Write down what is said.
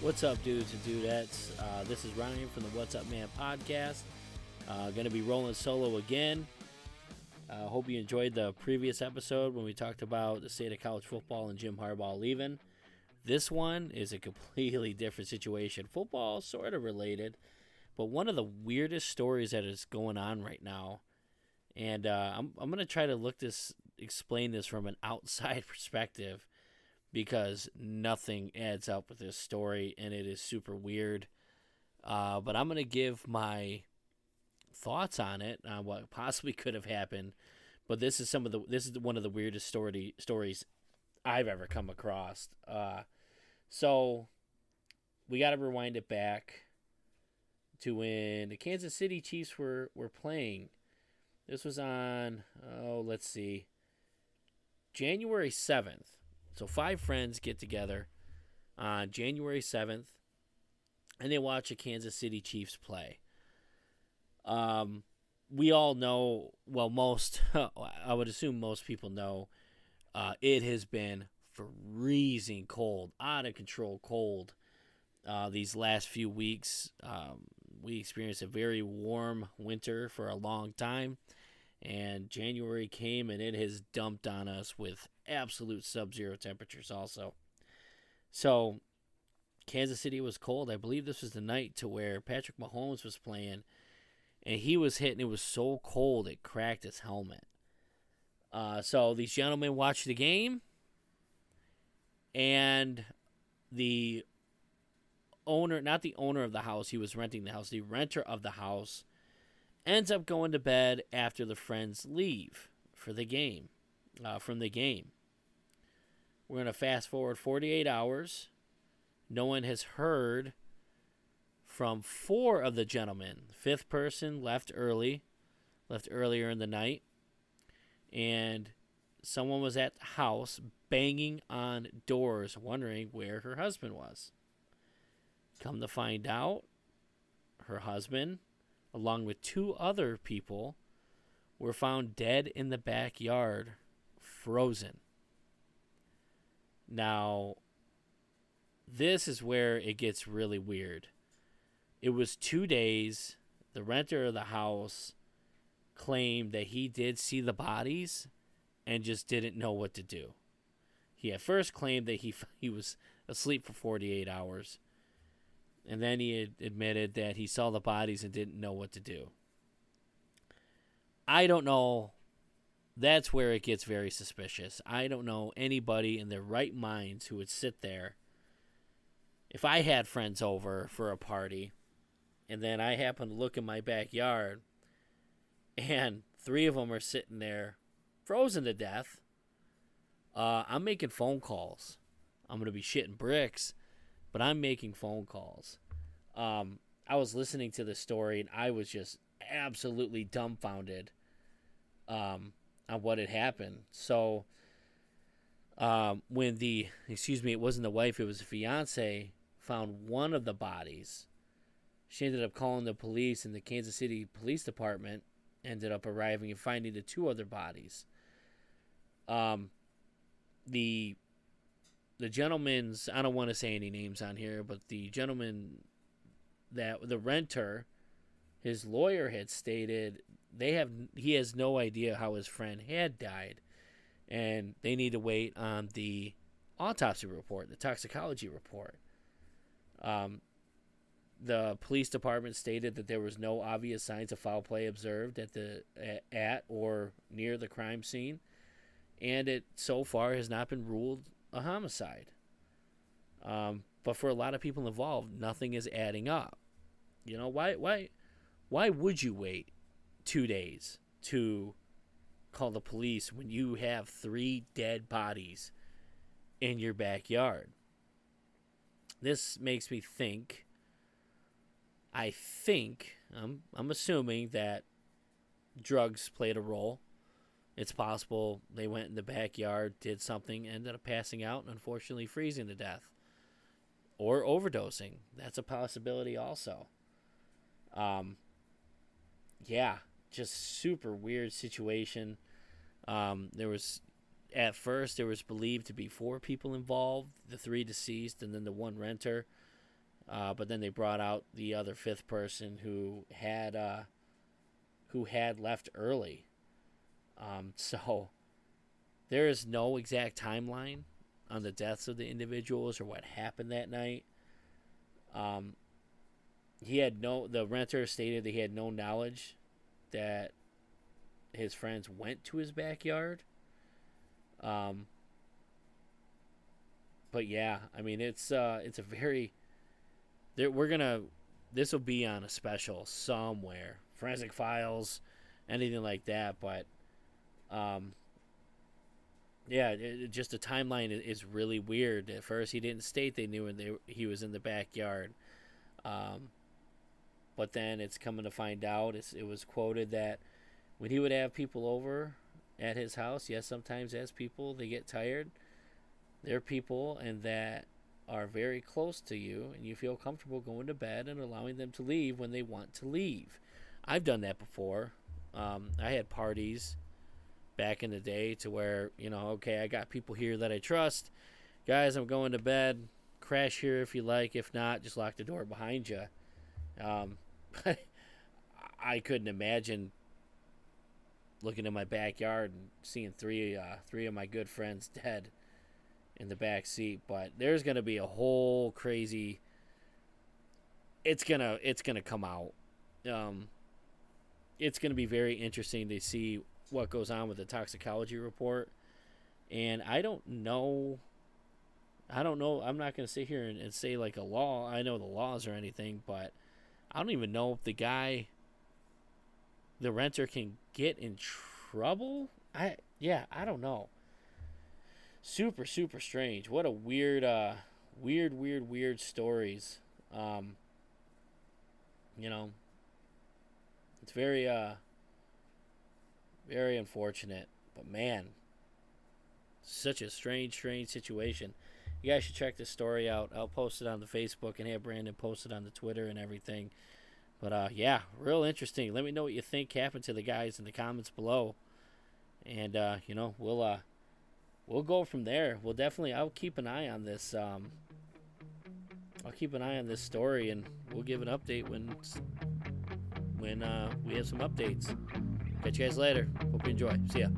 What's up, dudes and dudettes? This is Ryan from the What's Up Man podcast. Going to be rolling solo again. Hope you enjoyed the previous episode when we talked about the state of college football and Jim Harbaugh leaving. This one is a completely different situation. Football, sort of related, but one of the weirdest stories that is going on right now. And I'm going to try to explain this from an outside perspective, because nothing adds up with this story, and it is super weird. But I'm going to give my thoughts on it, on what possibly could have happened. But this is one of the weirdest stories I've ever come across. So we got to rewind it back to when the Kansas City Chiefs were playing. This was on, January 7th. So 5 friends get together on January 7th, and they watch the Kansas City Chiefs play. We all know, I would assume most people know, it has been freezing cold, out of control cold. These last few weeks, we experienced a very warm winter for a long time. And January came, and it has dumped on us with absolute sub-zero temperatures also. So Kansas City was cold. I believe this was the night to where Patrick Mahomes was playing, and he was hit, and it was so cold it cracked his helmet. So these gentlemen watched the game, and the owner, not the owner of the house, he was renting the house, the renter of the house ends up going to bed after the friends leave for the game, from the game. We're going to fast forward 48 hours. No one has heard from 4 of the gentlemen. The 5th person left earlier in the night. And someone was at the house banging on doors, wondering where her husband was. Come to find out, her husband, along with 2 other people, were found dead in the backyard, frozen. Now, this is where it gets really weird. It was 2 days. The renter of the house claimed that he did see the bodies and just didn't know what to do. He at first claimed that he was asleep for 48 hours. And then he had admitted that he saw the bodies and didn't know what to do. I don't know. That's where it gets very suspicious. I don't know anybody in their right minds who would sit there. If I had friends over for a party, and then I happen to look in my backyard, and 3 of them are sitting there frozen to death, I'm making phone calls. I'm going to be shitting bricks, but I'm making phone calls. I was listening to the story, and I was just absolutely dumbfounded on what had happened. So when it wasn't the wife, it was the fiance, found one of the bodies, she ended up calling the police, and the Kansas City Police Department ended up arriving and finding the 2 other bodies. The gentleman's, I don't want to say any names on here, but the gentleman that the renter, his lawyer had stated he has no idea how his friend had died, and they need to wait on the autopsy report, the toxicology report. The police department stated that there was no obvious signs of foul play observed at or near the crime scene, and it so far has not been ruled a homicide. But for a lot of people involved, nothing is adding up. You know, why would you wait 2 days to call the police when you have 3 dead bodies in your backyard? This makes me think. I'm assuming that drugs played a role. It's possible they went in the backyard, did something, ended up passing out, and unfortunately freezing to death. Or overdosing. That's a possibility also. Just super weird situation. At first, there was believed to be 4 people involved, the 3 deceased, and then the 1 renter. But then they brought out the other fifth person who had left early. So there is no exact timeline on the deaths of the individuals or what happened that night. The renter stated that he had no knowledge that his friends went to his backyard. But yeah, I mean, it's a very, this will be on a special somewhere, Forensic Files, anything like that. But yeah, just the timeline is really weird. At first, he didn't state they knew he was in the backyard. But then it's coming to find out, it was quoted that when he would have people over at his house, yes, sometimes as people, they get tired. They're people and that are very close to you, and you feel comfortable going to bed and allowing them to leave when they want to leave. I've done that before. I had parties back in the day to where, okay, I got people here that I trust. Guys, I'm going to bed. Crash here if you like. If not, just lock the door behind you. I couldn't imagine looking in my backyard and seeing three of my good friends dead in the back seat. But there's gonna be a whole crazy. It's gonna come out. It's gonna be very interesting to see what goes on with the toxicology report. And I don't know. I'm not gonna sit here and say like a law. I know the laws or anything, but I don't even know if the renter can get in trouble. I don't know. Super, super strange. What a weird stories. It's very, very unfortunate. But man, such a strange situation. You guys should check this story out. I'll post it on the Facebook and have Brandon post it on the Twitter and everything. But yeah, real interesting. Let me know what you think happened to the guys in the comments below. And we'll go from there. I'll keep an eye on this. I'll keep an eye on this story, and we'll give an update when we have some updates. Catch you guys later. Hope you enjoy. See ya.